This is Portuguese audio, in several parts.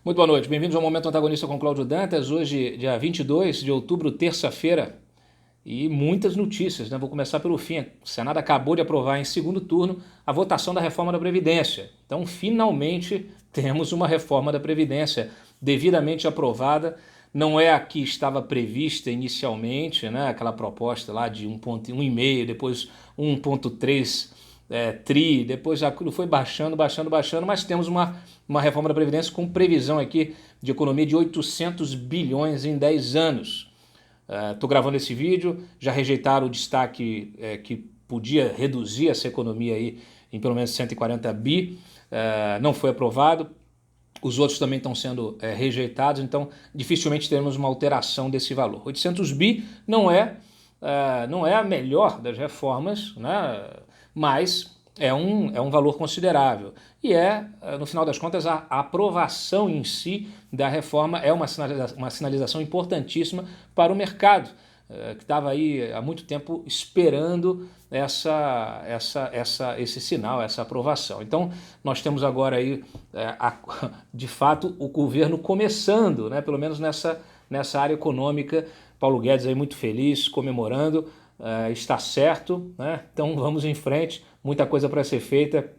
Muito boa noite, bem-vindos ao Momento Antagonista com Cláudio Dantas. Hoje, dia 22 de outubro, terça-feira, e muitas notícias, né? Vou começar pelo fim. O Senado acabou de aprovar em segundo turno a votação da reforma da Previdência. Então, finalmente, temos uma reforma da Previdência devidamente aprovada. Não é a que estava prevista inicialmente, né? Aquela proposta lá de 1,5, depois 1,3 tri, depois aquilo foi baixando, mas temos uma reforma da Previdência com previsão aqui de economia de 800 bilhões em 10 anos. Estou gravando esse vídeo, já rejeitaram o destaque que podia reduzir essa economia aí em pelo menos 140 bi, não foi aprovado. Os outros também estão sendo rejeitados, então dificilmente teremos uma alteração desse valor. 800 bi não é a melhor das reformas, né? Mas é um valor considerável. E no final das contas, a aprovação em si da reforma é uma sinalização importantíssima para o mercado, que estava aí há muito tempo esperando esse sinal, essa aprovação. Então, nós temos agora aí, de fato, o governo começando, né, pelo menos nessa área econômica. Paulo Guedes aí muito feliz, comemorando, está certo, né? Então vamos em frente, muita coisa para ser feita.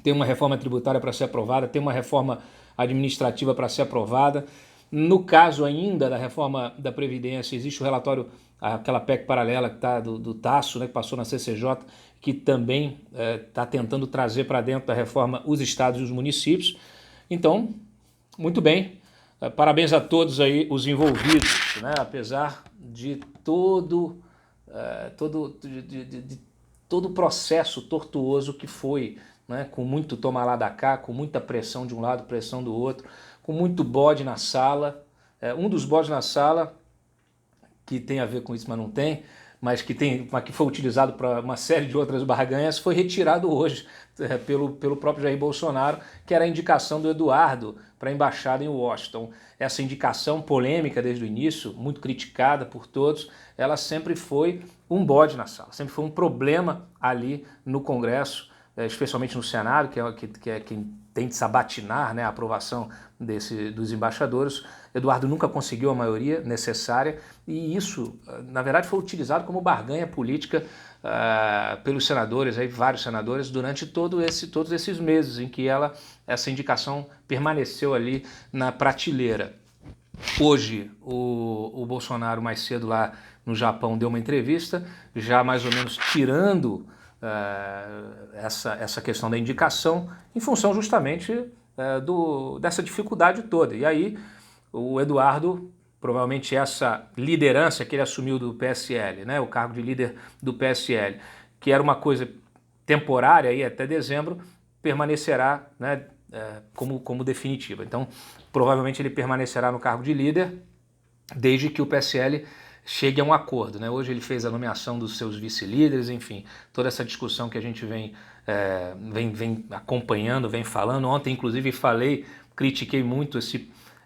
Tem uma reforma tributária para ser aprovada, tem uma reforma administrativa para ser aprovada. No caso ainda da reforma da Previdência, existe o relatório, aquela PEC paralela que tá do Tasso, né, que passou na CCJ, que também está tentando trazer para dentro da reforma os estados e os municípios. Então, muito bem, parabéns a todos aí os envolvidos, né, apesar de todo o processo tortuoso que foi, né, com muito toma lá da cá, com muita pressão de um lado, pressão do outro, com muito bode na sala. Um dos bodes na sala, que tem a ver com isso, mas não tem, mas que foi utilizado para uma série de outras barganhas, foi retirado hoje pelo próprio Jair Bolsonaro, que era a indicação do Eduardo para a embaixada em Washington. Essa indicação polêmica desde o início, muito criticada por todos, ela sempre foi um bode na sala, sempre foi um problema ali no Congresso, especialmente no Senado, que é quem tem de sabatinar, né, a aprovação dos embaixadores. Eduardo nunca conseguiu a maioria necessária e isso, na verdade, foi utilizado como barganha política pelos senadores, vários senadores, durante todos esses meses em que essa indicação permaneceu ali na prateleira. Hoje, o Bolsonaro, mais cedo lá no Japão, deu uma entrevista, já mais ou menos tirando essa questão da indicação, em função justamente dessa dificuldade toda. E aí, o Eduardo, provavelmente essa liderança que ele assumiu do PSL, né, o cargo de líder do PSL, que era uma coisa temporária aí até dezembro, permanecerá, né, como definitiva. Então, provavelmente ele permanecerá no cargo de líder desde que o PSL chegue a um acordo, né? Hoje ele fez a nomeação dos seus vice-líderes, enfim, toda essa discussão que a gente vem acompanhando, vem falando. Ontem, inclusive, critiquei muito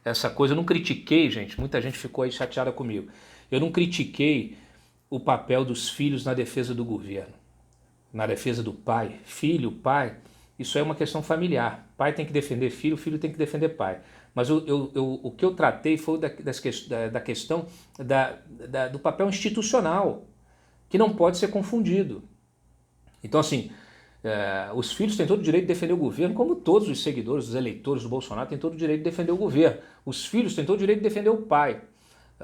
essa coisa. Eu não critiquei, gente, muita gente ficou aí chateada comigo. Eu não critiquei o papel dos filhos na defesa do governo, na defesa do pai. Filho, pai, isso é uma questão familiar. Pai tem que defender filho, filho tem que defender pai. Mas o que eu tratei foi da questão do papel institucional, que não pode ser confundido. Então, assim, os filhos têm todo o direito de defender o governo, como todos os seguidores, os eleitores do Bolsonaro têm todo o direito de defender o governo. Os filhos têm todo o direito de defender o pai.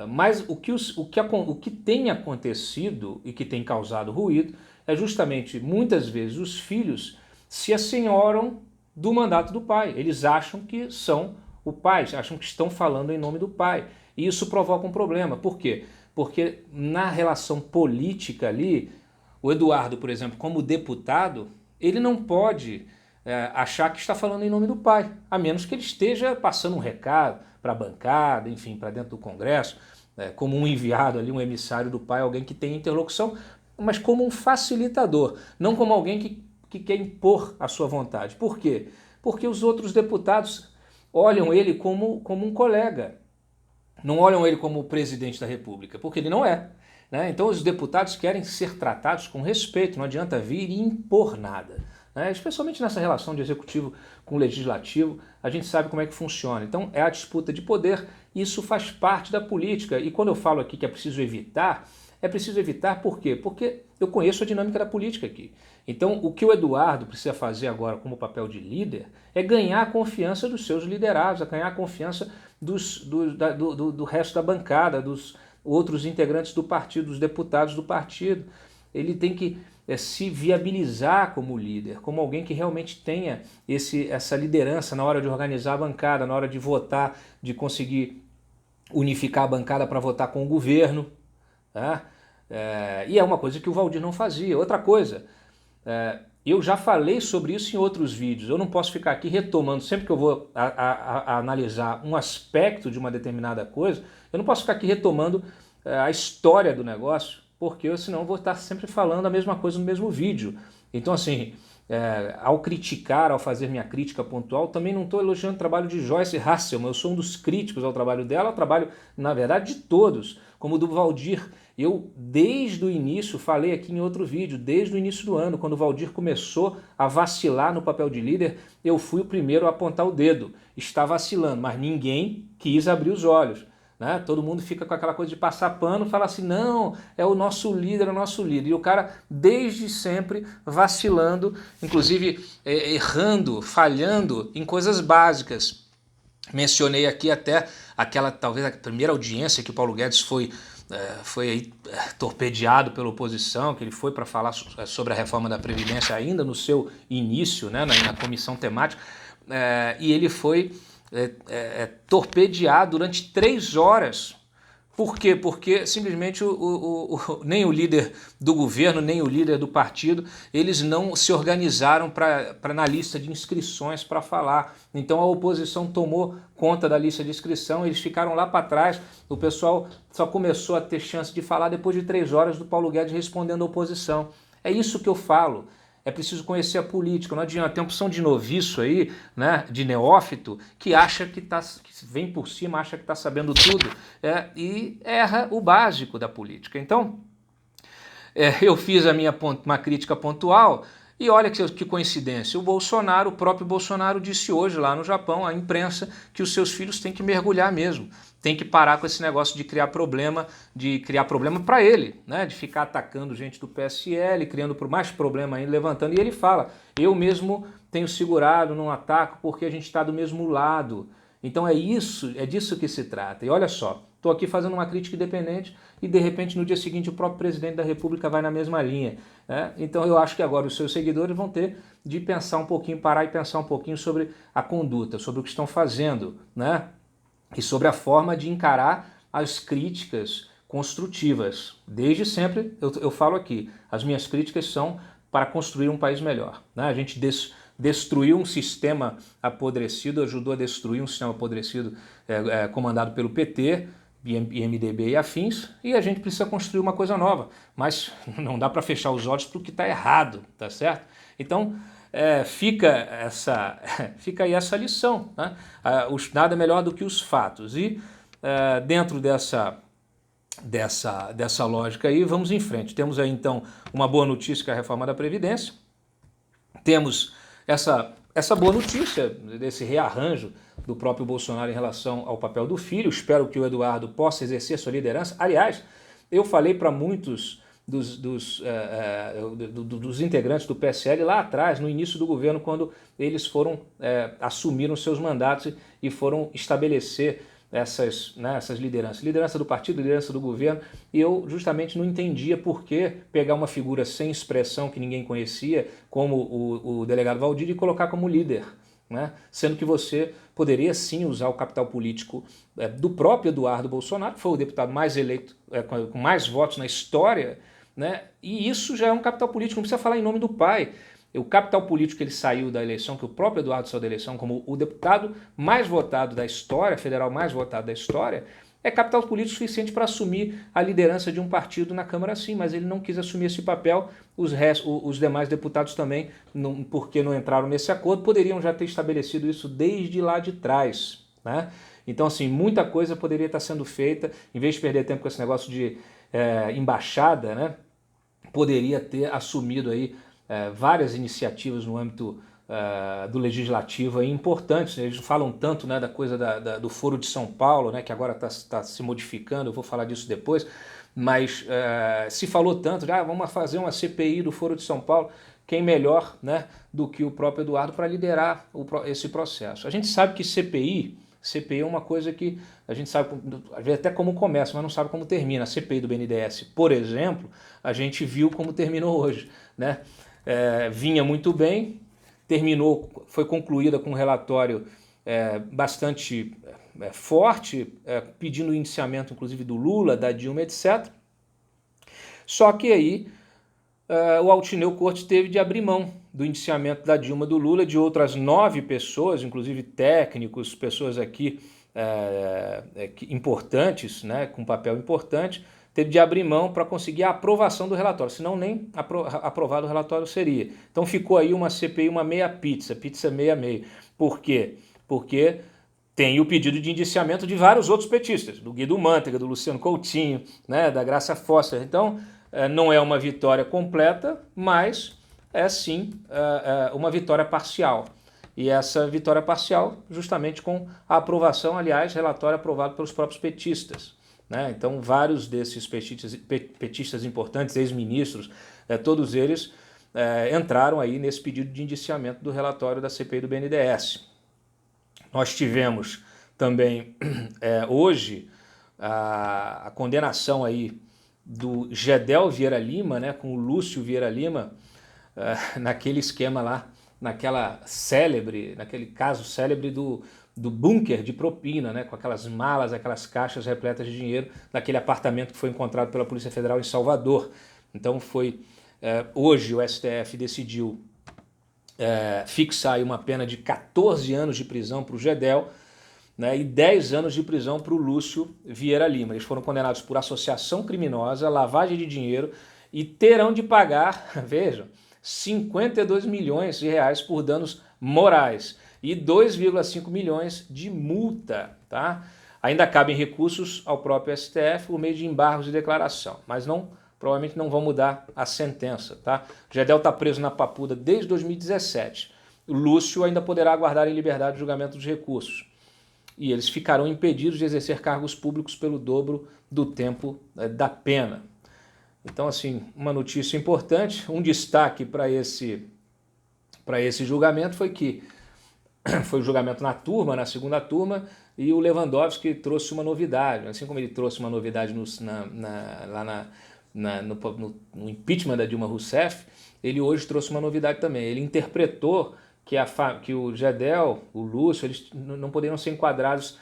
Mas o que tem acontecido e que tem causado ruído é justamente, muitas vezes, os filhos se assenhoram do mandato do pai. Eles acham que são o pai, acham que estão falando em nome do pai. E isso provoca um problema. Por quê? Porque na relação política ali, o Eduardo, por exemplo, como deputado, ele não pode achar que está falando em nome do pai, a menos que ele esteja passando um recado para a bancada, enfim, para dentro do Congresso, como um enviado ali, um emissário do pai, alguém que tem interlocução, mas como um facilitador, não como alguém que quer impor a sua vontade. Por quê? Porque os outros deputados olham ele como um colega, não olham ele como o presidente da República, porque ele não é. Né? Então os deputados querem ser tratados com respeito, não adianta vir e impor nada. né? Especialmente nessa relação de executivo com legislativo, a gente sabe como é que funciona. Então é a disputa de poder, isso faz parte da política. E quando eu falo aqui que é preciso evitar por quê? Porque eu conheço a dinâmica da política aqui. Então o que o Eduardo precisa fazer agora como papel de líder é ganhar a confiança dos seus liderados, é ganhar a confiança do resto da bancada, dos outros integrantes do partido, dos deputados do partido. Ele tem que se viabilizar como líder, como alguém que realmente tenha essa liderança na hora de organizar a bancada, na hora de votar, de conseguir unificar a bancada para votar com o governo. Tá? E é uma coisa que o Valdir não fazia. Outra coisa, eu já falei sobre isso em outros vídeos, eu não posso ficar aqui retomando, sempre que eu vou a analisar um aspecto de uma determinada coisa, eu não posso ficar aqui retomando a história do negócio, porque senão eu vou estar sempre falando a mesma coisa no mesmo vídeo. Então assim, ao criticar, ao fazer minha crítica pontual, também não estou elogiando o trabalho de Joyce Hasselman, eu sou um dos críticos ao trabalho dela, ao trabalho, na verdade, de todos, como o do Valdir. Eu, desde o início, falei aqui em outro vídeo, desde o início do ano, quando o Valdir começou a vacilar no papel de líder, eu fui o primeiro a apontar o dedo. Está vacilando, mas ninguém quis abrir os olhos. Né? Todo mundo fica com aquela coisa de passar pano, fala assim, não, é o nosso líder, é o nosso líder. E o cara, desde sempre, vacilando, inclusive errando, falhando em coisas básicas. Mencionei aqui até aquela, talvez, a primeira audiência que o Paulo Guedes foi aí, torpedeado pela oposição, que ele foi para falar sobre a reforma da Previdência ainda no seu início, né, na comissão temática, e ele foi torpedeado durante 3 horas. Por quê? Porque simplesmente nem o líder do governo, nem o líder do partido, eles não se organizaram na lista de inscrições para falar. Então a oposição tomou conta da lista de inscrição, eles ficaram lá para trás, o pessoal só começou a ter chance de falar depois de 3 horas do Paulo Guedes respondendo à oposição. É isso que eu falo. É preciso conhecer a política, não adianta. Tem uma opção de noviço aí, né, de neófito, que acha que vem por cima, acha que está sabendo tudo, e erra o básico da política. Então, eu fiz uma crítica pontual, e olha que coincidência, o próprio Bolsonaro disse hoje lá no Japão, à imprensa, que os seus filhos têm que mergulhar mesmo. Tem que parar com esse negócio de criar problema para ele, né? De ficar atacando gente do PSL, criando mais problema ainda, levantando. E ele fala, eu mesmo tenho segurado, não ataco, porque a gente está do mesmo lado. Então é disso que se trata. E olha só, estou aqui fazendo uma crítica independente e de repente no dia seguinte o próprio presidente da República vai na mesma linha. Né? Então eu acho que agora os seus seguidores vão ter de pensar um pouquinho, parar e pensar um pouquinho sobre a conduta, sobre o que estão fazendo, né? E sobre a forma de encarar as críticas construtivas. Desde sempre, eu falo aqui, as minhas críticas são para construir um país melhor. Né? A gente destruiu um sistema apodrecido, ajudou a destruir um sistema apodrecido comandado pelo PT, MDB e afins, e a gente precisa construir uma coisa nova. Mas não dá para fechar os olhos para o que está errado, tá certo? Então, fica aí essa lição, né? Nada melhor do que os fatos. E dentro dessa lógica aí, vamos em frente. Temos aí então uma boa notícia, que é a reforma da Previdência. Temos essa boa notícia desse rearranjo do próprio Bolsonaro em relação ao papel do filho. Espero que o Eduardo possa exercer sua liderança. Aliás, eu falei para muitos dos integrantes do PSL lá atrás, no início do governo, quando eles assumiram seus mandatos e foram estabelecer essas lideranças, liderança do partido, liderança do governo, e eu justamente não entendia por que pegar uma figura sem expressão que ninguém conhecia, como o delegado Valdir, e colocar como líder, né? Sendo que você poderia sim usar o capital político do próprio Eduardo Bolsonaro, que foi o deputado mais eleito, com mais votos na história, né? E isso já é um capital político, não precisa falar em nome do pai. O capital político que ele saiu da eleição, que o próprio Eduardo saiu da eleição como o deputado mais votado da história, federal mais votado da história, é capital político suficiente para assumir a liderança de um partido na Câmara, sim, mas ele não quis assumir esse papel. Os demais deputados também, porque não entraram nesse acordo, poderiam já ter estabelecido isso desde lá de trás, né? Então, assim, muita coisa poderia estar sendo feita, em vez de perder tempo com esse negócio de embaixada, né? Poderia ter assumido aí várias iniciativas no âmbito do legislativo aí importantes. Eles falam tanto, né, da coisa do Foro de São Paulo, né, que agora está se modificando, eu vou falar disso depois, mas se falou tanto, vamos fazer uma CPI do Foro de São Paulo. Quem melhor, né, do que o próprio Eduardo para liderar esse processo? A gente sabe que CPI é uma coisa que a gente sabe às vezes até como começa, mas não sabe como termina. A CPI do BNDES, por exemplo, a gente viu como terminou hoje, né? Vinha muito bem, terminou, foi concluída com um relatório bastante forte, pedindo o indiciamento inclusive do Lula, da Dilma, etc. Só que aí o Altineu Cortes teve de abrir mão do indiciamento da Dilma, do Lula, de outras 9 pessoas, inclusive técnicos, pessoas aqui importantes, né, com papel importante, teve de abrir mão para conseguir a aprovação do relatório, senão nem aprovado o relatório seria. Então ficou aí uma CPI, uma meia pizza meia-meia. Por quê? Porque tem o pedido de indiciamento de vários outros petistas, do Guido Mantega, do Luciano Coutinho, né, da Graça Foster. Então, não é uma vitória completa, mas é sim uma vitória parcial. E essa vitória parcial justamente com a aprovação, aliás, relatório aprovado pelos próprios petistas, né? Então, vários desses petistas importantes, ex-ministros, todos eles entraram aí nesse pedido de indiciamento do relatório da CPI do BNDES. Nós tivemos também hoje a condenação aí do Gedel Vieira Lima, né, com o Lúcio Vieira Lima, naquele esquema lá, naquele caso célebre do bunker de propina, né, com aquelas malas, aquelas caixas repletas de dinheiro, naquele apartamento que foi encontrado pela Polícia Federal em Salvador. Então hoje o STF decidiu fixar aí uma pena de 14 anos de prisão para o Gedel, né, e 10 anos de prisão para o Lúcio Vieira Lima. Eles foram condenados por associação criminosa, lavagem de dinheiro e terão de pagar, vejam, 52 milhões de reais por danos morais e 2,5 milhões de multa, tá? Ainda cabem recursos ao próprio STF por meio de embargos de declaração, mas provavelmente não vão mudar a sentença, tá? O Gedel está preso na Papuda desde 2017. O Lúcio ainda poderá aguardar em liberdade o julgamento dos recursos. E eles ficarão impedidos de exercer cargos públicos pelo dobro do tempo da pena. Então, assim, uma notícia importante, um destaque para esse julgamento foi que foi o julgamento na segunda turma, e o Lewandowski trouxe uma novidade, assim como ele trouxe uma novidade no impeachment da Dilma Rousseff, ele hoje trouxe uma novidade também. Ele interpretou que o Gedel, o Lúcio, eles não poderiam ser enquadrados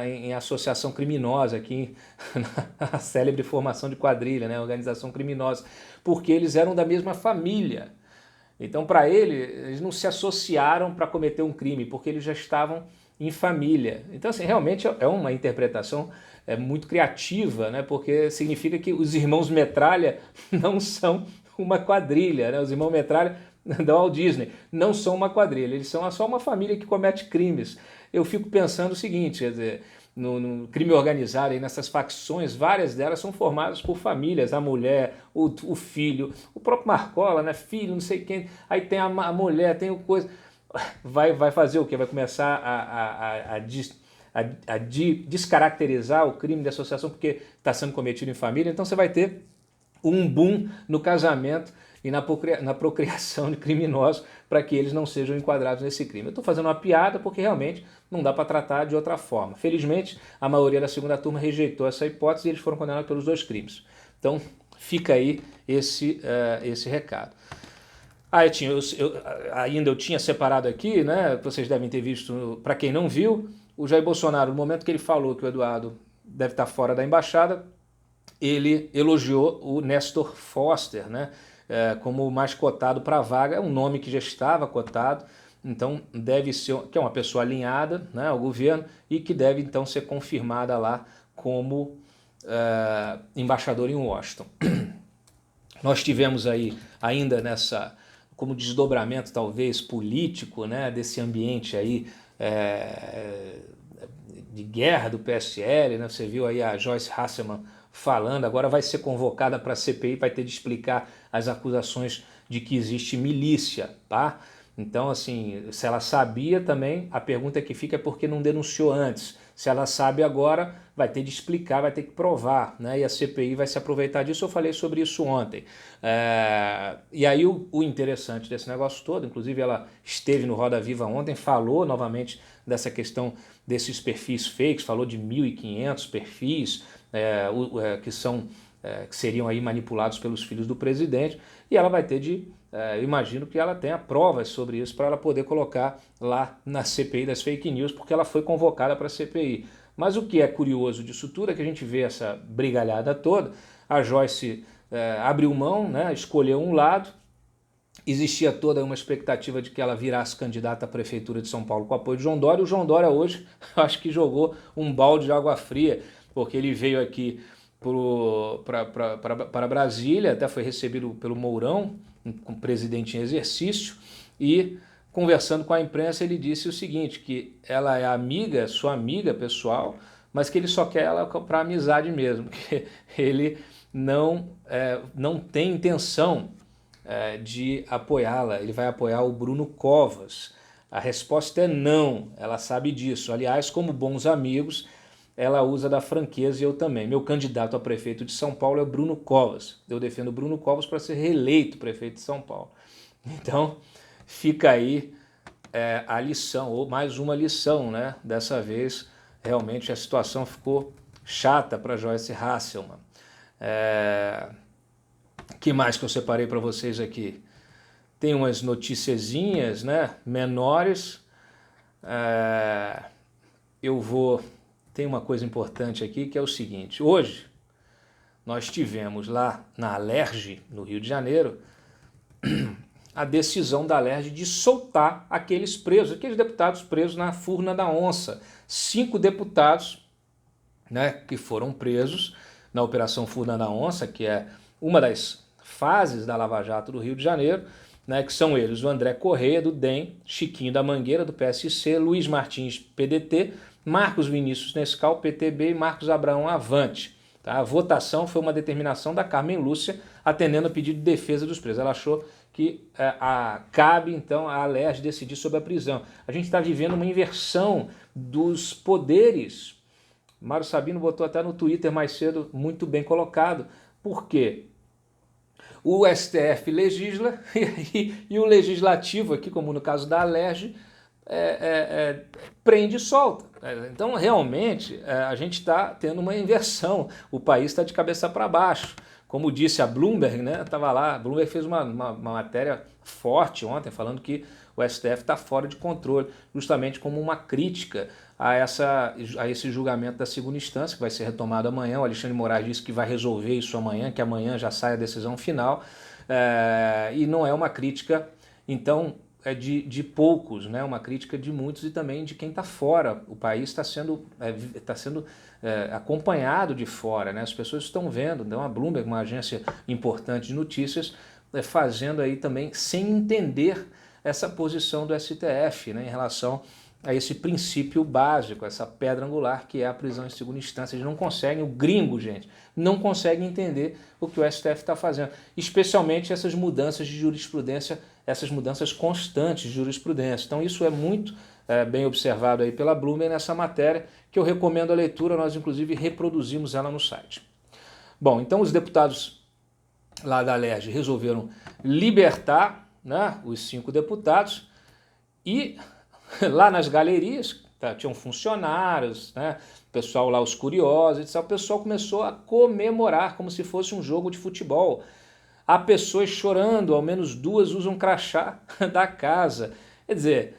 em associação criminosa, aqui na célebre formação de quadrilha, né, organização criminosa, porque eles eram da mesma família. Então, para eles não se associaram para cometer um crime, porque eles já estavam em família. Então, assim, realmente é uma interpretação muito criativa, né, porque significa que os irmãos Metralha não são uma quadrilha, né, os irmãos Metralha da Walt Disney não são uma quadrilha, eles são só uma família que comete crimes. Eu fico pensando o seguinte, quer dizer, no crime organizado, aí nessas facções, várias delas são formadas por famílias, a mulher, o filho, o próprio Marcola, né, filho, não sei quem, aí tem a mulher, tem o coisa, vai fazer o quê? Vai começar a descaracterizar o crime de associação porque está sendo cometido em família. Então você vai ter um boom no casamento e na procriação de criminosos para que eles não sejam enquadrados nesse crime. Eu estou fazendo uma piada porque realmente não dá para tratar de outra forma. Felizmente, a maioria da segunda turma rejeitou essa hipótese e eles foram condenados pelos 2 crimes. Então, fica aí esse recado. Eu tinha separado aqui, né, vocês devem ter visto, para quem não viu, o Jair Bolsonaro, no momento que ele falou que o Eduardo deve estar fora da embaixada, ele elogiou o Nestor Foster, né, como o mais cotado para a vaga. É um nome que já estava cotado, então deve ser, que é uma pessoa alinhada, né, ao governo e que deve então ser confirmada lá como embaixador em Washington. Nós tivemos aí ainda como desdobramento talvez político, né, desse ambiente aí de guerra do PSL, né, você viu aí a Joyce Hasselmann falando, agora vai ser convocada para a CPI, vai ter de explicar as acusações de que existe milícia, tá? Então, assim, se ela sabia também, a pergunta que fica é por que não denunciou antes. Se ela sabe agora, vai ter de explicar, vai ter que provar, né? E a CPI vai se aproveitar disso, eu falei sobre isso ontem. E aí o interessante desse negócio todo, inclusive ela esteve no Roda Viva ontem, falou novamente dessa questão desses perfis fakes, falou de 1.500 perfis que seriam aí manipulados pelos filhos do presidente, e ela vai ter de... eu imagino que ela tenha provas sobre isso para ela poder colocar lá na CPI das fake news, porque ela foi convocada para a CPI. Mas o que é curioso disso tudo é que a gente vê essa brigalhada toda, a Joyce abriu mão, né, escolheu um lado, existia toda uma expectativa de que ela virasse candidata à Prefeitura de São Paulo com o apoio de João Dória. O João Dória hoje, acho que jogou um balde de água fria, porque ele veio aqui para Brasília, até foi recebido pelo Mourão, um presidente em exercício, e conversando com a imprensa ele disse o seguinte, que ela é amiga, sua amiga pessoal, mas que ele só quer ela para amizade mesmo, que ele não tem intenção de apoiá-la, ele vai apoiar o Bruno Covas. A resposta é não, ela sabe disso. Aliás, como bons amigos, ela usa da franqueza e eu também. Meu candidato a prefeito de São Paulo é Bruno Covas. Eu defendo Bruno Covas para ser reeleito prefeito de São Paulo. Então, fica aí a lição, ou mais uma lição, né? Dessa vez, realmente a situação ficou chata para Joyce Hasselmann. Que mais que eu separei para vocês aqui? Tem umas noticiazinhas, né, menores. Tem uma coisa importante aqui que é o seguinte. Hoje nós tivemos lá na Alerj, no Rio de Janeiro, a decisão da Alerj de soltar aqueles deputados presos na Furna da Onça. 5 deputados, né, que foram presos na Operação Furna da Onça, que é uma das fases da Lava Jato do Rio de Janeiro, né, que são eles o André Correia, do DEM, Chiquinho da Mangueira, do PSC, Luiz Martins, PDT, Marcos Vinícius Nescau, PTB e Marcos Abraão, Avante. Tá? A votação foi uma determinação da Carmen Lúcia, atendendo ao pedido de defesa dos presos. Ela achou que cabe, então, a Alerj decidir sobre a prisão. A gente está vivendo uma inversão dos poderes. Mário Sabino botou até no Twitter mais cedo, muito bem colocado. Por quê? O STF legisla e o Legislativo, aqui como no caso da Alerj, prende e solta. Então, realmente, a gente está tendo uma inversão. O país está de cabeça para baixo. Como disse a Bloomberg, né? Estava lá, a Bloomberg fez uma matéria forte ontem, falando que o STF está fora de controle, justamente como uma crítica a esse julgamento da segunda instância, que vai ser retomado amanhã. O Alexandre Moraes disse que vai resolver isso amanhã, que amanhã já sai a decisão final, e não é uma crítica, então, de poucos, né? Uma crítica de muitos e também de quem está fora. O país está sendo acompanhado de fora, né? As pessoas estão vendo, então a Bloomberg, uma agência importante de notícias, fazendo aí também sem entender essa posição do STF, né, em relação a esse princípio básico, essa pedra angular que é a prisão em segunda instância. Eles não conseguem, o gringo, gente, não consegue entender o que o STF está fazendo, especialmente essas mudanças de jurisprudência, essas mudanças constantes de jurisprudência. Então isso é muito bem observado aí pela Bloomberg nessa matéria, que eu recomendo a leitura, nós inclusive reproduzimos ela no site. Bom, então os deputados lá da Alerj resolveram libertar, né, os 5 deputados, e lá nas galerias tinham funcionários, né, pessoal lá, os curiosos, etc. O pessoal começou a comemorar como se fosse um jogo de futebol. Há pessoas chorando, ao menos 2 usam crachá da casa. Quer dizer,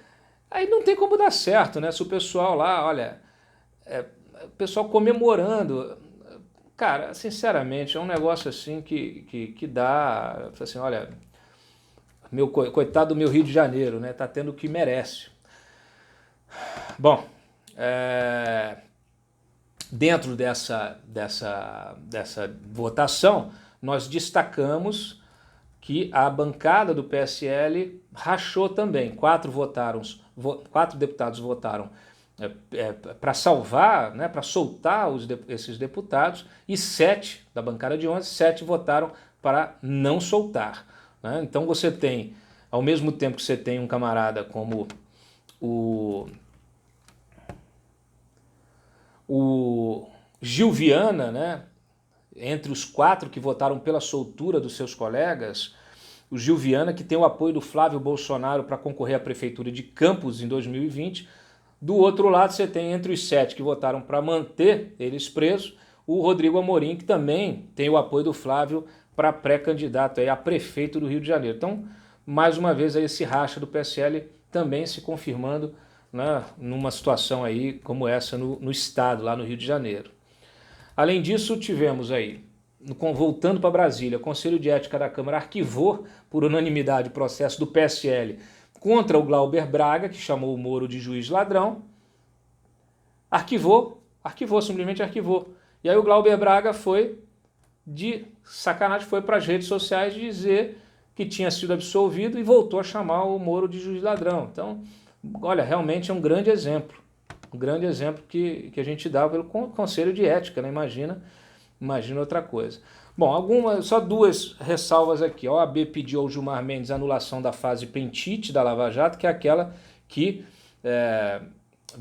aí não tem como dar certo, né? Se o pessoal lá, olha, o pessoal comemorando. Cara, sinceramente, é um negócio assim que dá, assim, olha, coitado do meu Rio de Janeiro, né? Tá tendo o que merece. Bom, dentro dessa votação, nós destacamos que a bancada do PSL rachou também. 4 deputados votaram para salvar, né, para soltar esses deputados, e 7 da bancada de 11, 7 votaram para não soltar. né? Então você tem, ao mesmo tempo que você tem um camarada como o Gil Viana, né? Entre os 4 que votaram pela soltura dos seus colegas, o Gil Viana, que tem o apoio do Flávio Bolsonaro para concorrer à prefeitura de Campos em 2020. Do outro lado, você tem entre os 7 que votaram para manter eles presos, o Rodrigo Amorim, que também tem o apoio do Flávio para pré-candidato a prefeito do Rio de Janeiro. Então, mais uma vez, aí, esse racha do PSL também se confirmando, né, numa situação aí como essa no estado, lá no Rio de Janeiro. Além disso, tivemos aí, voltando para Brasília, o Conselho de Ética da Câmara arquivou por unanimidade o processo do PSL contra o Glauber Braga, que chamou o Moro de juiz ladrão. Arquivou, simplesmente arquivou. E aí o Glauber Braga foi, de sacanagem, foi para as redes sociais dizer que tinha sido absolvido e voltou a chamar o Moro de juiz ladrão. Então, olha, realmente é um grande exemplo que a gente dá pelo Conselho de Ética, né? Imagina outra coisa. Bom, só 2 ressalvas aqui. A OAB pediu ao Gilmar Mendes a anulação da fase Pentite da Lava Jato, que é aquela que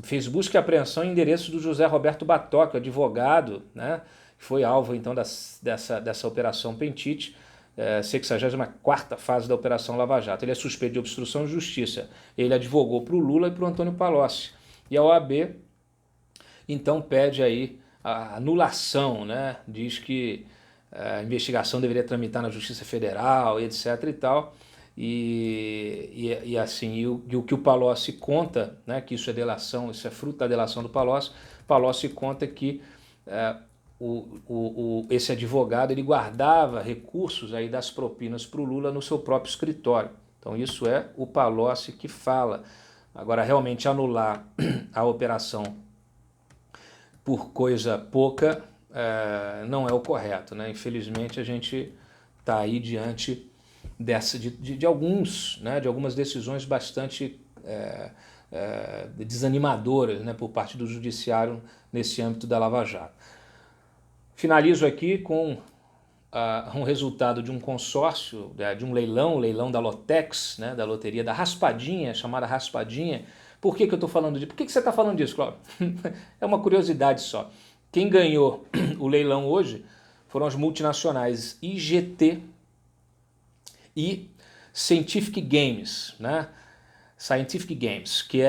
fez busca e apreensão em endereço do José Roberto Batoca, advogado, né? Que foi alvo então dessa operação Pentite, 64ª fase da Operação Lava Jato. Ele é suspeito de obstrução de justiça. Ele advogou para o Lula e para o Antônio Palocci. E a OAB, então, pede aí a anulação, né? Diz que a investigação deveria tramitar na Justiça Federal, etc. e tal. E assim, o que o Palocci conta, né? Que isso é delação, isso é fruto da delação do Palocci. Palocci conta que esse advogado ele guardava recursos aí das propinas para o Lula no seu próprio escritório. Então isso é o Palocci que fala. Agora, realmente anular a operação por coisa pouca não é o correto, né? Infelizmente a gente está aí diante de algumas decisões bastante desanimadoras, né, por parte do judiciário nesse âmbito da Lava Jato. Finalizo aqui com um resultado de um consórcio, de um leilão, o leilão da Lotex, né, da loteria da Raspadinha, chamada Raspadinha. Por que eu estou falando disso? Por que você está falando disso, Cláudio? É uma curiosidade só. Quem ganhou o leilão hoje foram as multinacionais IGT e Scientific Games, né? Scientific Games, que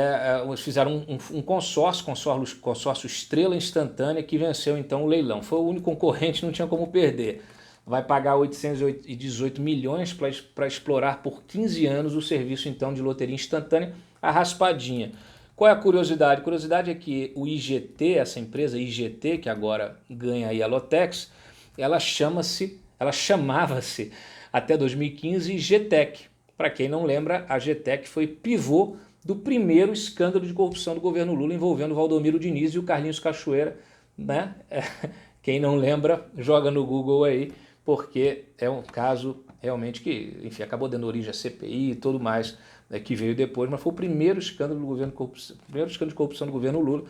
fizeram um consórcio Estrela Instantânea, que venceu então o leilão. Foi o único concorrente, não tinha como perder. Vai pagar 818 milhões para explorar por 15 anos o serviço então de loteria instantânea, a Raspadinha. Qual é a curiosidade? A curiosidade é que o IGT, essa empresa IGT, que agora ganha aí a Lotex, ela chamava-se até 2015 IGTEC. Para quem não lembra, a GTEC foi pivô do primeiro escândalo de corrupção do governo Lula envolvendo o Valdomiro Diniz e o Carlinhos Cachoeira, né? Quem não lembra, joga no Google aí, porque é um caso realmente que, enfim, acabou dando origem à CPI e tudo mais, né, que veio depois, mas foi o primeiro escândalo de corrupção do governo Lula,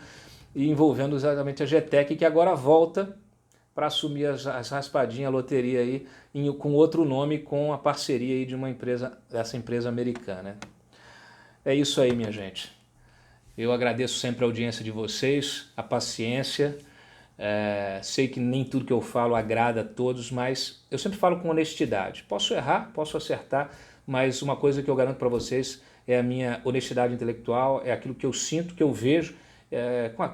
e envolvendo exatamente a GTEC, que agora volta para assumir as raspadinhas, a loteria aí, com outro nome, com a parceria aí de dessa empresa americana. É isso aí, minha gente. Eu agradeço sempre a audiência de vocês, a paciência. Sei que nem tudo que eu falo agrada a todos, mas eu sempre falo com honestidade. Posso errar, posso acertar, mas uma coisa que eu garanto para vocês é a minha honestidade intelectual, é aquilo que eu sinto, que eu vejo,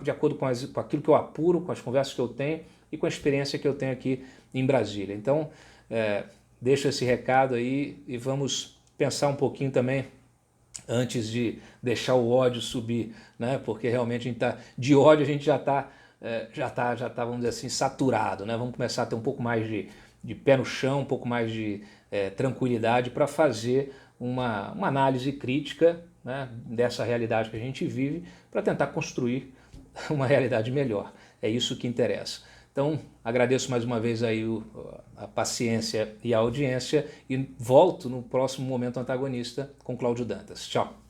de acordo com aquilo que eu apuro, com as conversas que eu tenho e com a experiência que eu tenho aqui em Brasília. Então, deixo esse recado aí e vamos pensar um pouquinho também antes de deixar o ódio subir, né? Porque realmente de ódio a gente já tá, vamos dizer assim, saturado, né? Vamos começar a ter um pouco mais de pé no chão, um pouco mais de tranquilidade para fazer uma análise crítica, né, dessa realidade que a gente vive, para tentar construir uma realidade melhor. É isso que interessa. Então, agradeço mais uma vez aí a paciência e a audiência e volto no próximo Momento Antagonista com Cláudio Dantas. Tchau!